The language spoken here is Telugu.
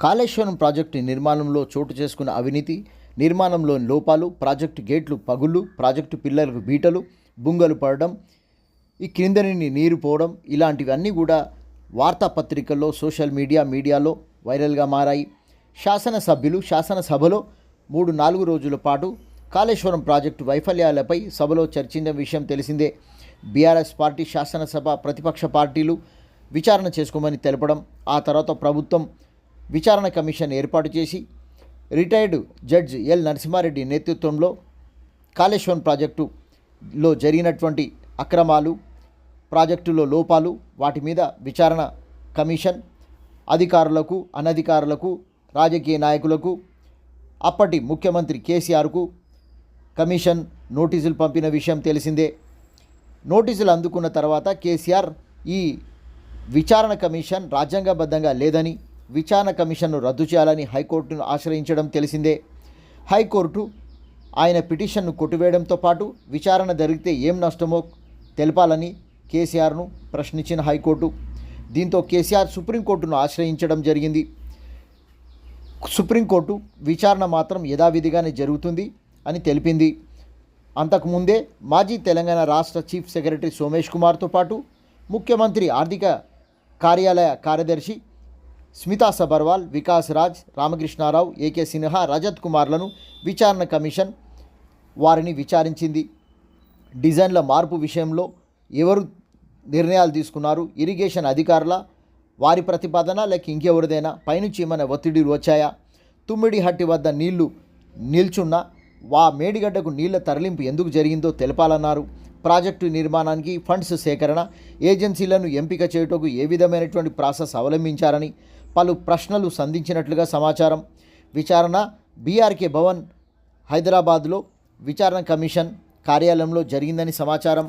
కాళేశ్వరం ప్రాజెక్టు నిర్మాణంలో చోటు చేసుకున్న అవినీతి, నిర్మాణంలోని లోపాలు, ప్రాజెక్టు గేట్లు పగుళ్ళు, ప్రాజెక్టు పిల్లర్లకు బీటలు, బుంగలు పడడం, ఈ క్రిందని నీరు పోవడం, ఇలాంటివన్నీ కూడా వార్తాపత్రికల్లో, సోషల్ మీడియాలో వైరల్గా మారాయి. శాసనసభలో 3-4 రోజుల పాటు కాళేశ్వరం ప్రాజెక్టు వైఫల్యాలపై సభలో చర్చించిన విషయం తెలిసిందే. బీఆర్ఎస్ పార్టీ శాసనసభ ప్రతిపక్ష పార్టీలు విచారణ చేసుకోమని తెలపడం, ఆ తర్వాత ప్రభుత్వం విచారణ కమిషన్ ఏర్పాటు చేసి రిటైర్డ్ జడ్జ్ ఎల్ నరసింహారెడ్డి నేతృత్వంలో కాళేశ్వరం ప్రాజెక్టులో జరిగినటువంటి అక్రమాలు, ప్రాజెక్టులో లోపాలు, వాటి మీద విచారణ కమిషన్ అధికారులకు, అనధికారులకు, రాజకీయ నాయకులకు, అప్పటి ముఖ్యమంత్రి కేసీఆర్కు కమిషన్ నోటీసులు పంపిన విషయం తెలిసిందే. నోటీసులు అందుకున్న తర్వాత కేసీఆర్ ఈ విచారణ కమిషన్ రాజ్యాంగబద్ధంగా లేదని, విచారణ కమిషన్ను రద్దు చేయాలని హైకోర్టును ఆశ్రయించడం తెలిసిందే. హైకోర్టు ఆయన పిటిషన్ను కొట్టివేయడంతో పాటు విచారణ జరిగితే ఏం నష్టమో తెలపాలని కేసీఆర్ను ప్రశ్నించిన హైకోర్టు. దీంతో కేసీఆర్ సుప్రీంకోర్టును ఆశ్రయించడం జరిగింది. సుప్రీంకోర్టు విచారణ మాత్రం యథావిధిగానే జరుగుతుంది అని తెలిపింది. అంతకుముందే మాజీ తెలంగాణ రాష్ట్ర చీఫ్ సెక్రటరీ సోమేష్ కుమార్తో పాటు ముఖ్యమంత్రి ఆర్థిక కార్యాలయ కార్యదర్శి స్మితా సబర్వాల్, వికాస్ రాజ్, రామకృష్ణారావు, ఏకే సిన్హా, రజత్ కుమార్లను విచారణ కమిషన్ వారిని విచారించింది. డిజైన్ల మార్పు విషయంలో ఎవరు నిర్ణయాలు తీసుకున్నారు, ఇరిగేషన్ అధికారుల వారి ప్రతిపాదన లేక ఇంకెవరిదైనా, పైనుంచి ఏమైనా ఒత్తిడిలు వచ్చాయా, తుమ్మిడిహట్టి వద్ద నీళ్లు నిల్చున్న మేడిగడ్డకు నీళ్ల తరలింపు ఎందుకు జరిగిందో తెలపాలన్నారు. ప్రాజెక్టు నిర్మాణానికి ఫండ్స్ సేకరణ, ఏజెన్సీలను ఎంపిక చేయుటకు ఏ విధమైనటువంటి ప్రాసెస్ అవలంబించారని పలు ప్రశ్నలు సంధించినట్లుగా సమాచారం. విచారణ బీఆర్కే భవన్ హైదరాబాద్లో విచారణ కమిషన్ కార్యాలయంలో జరిగిందని సమాచారం.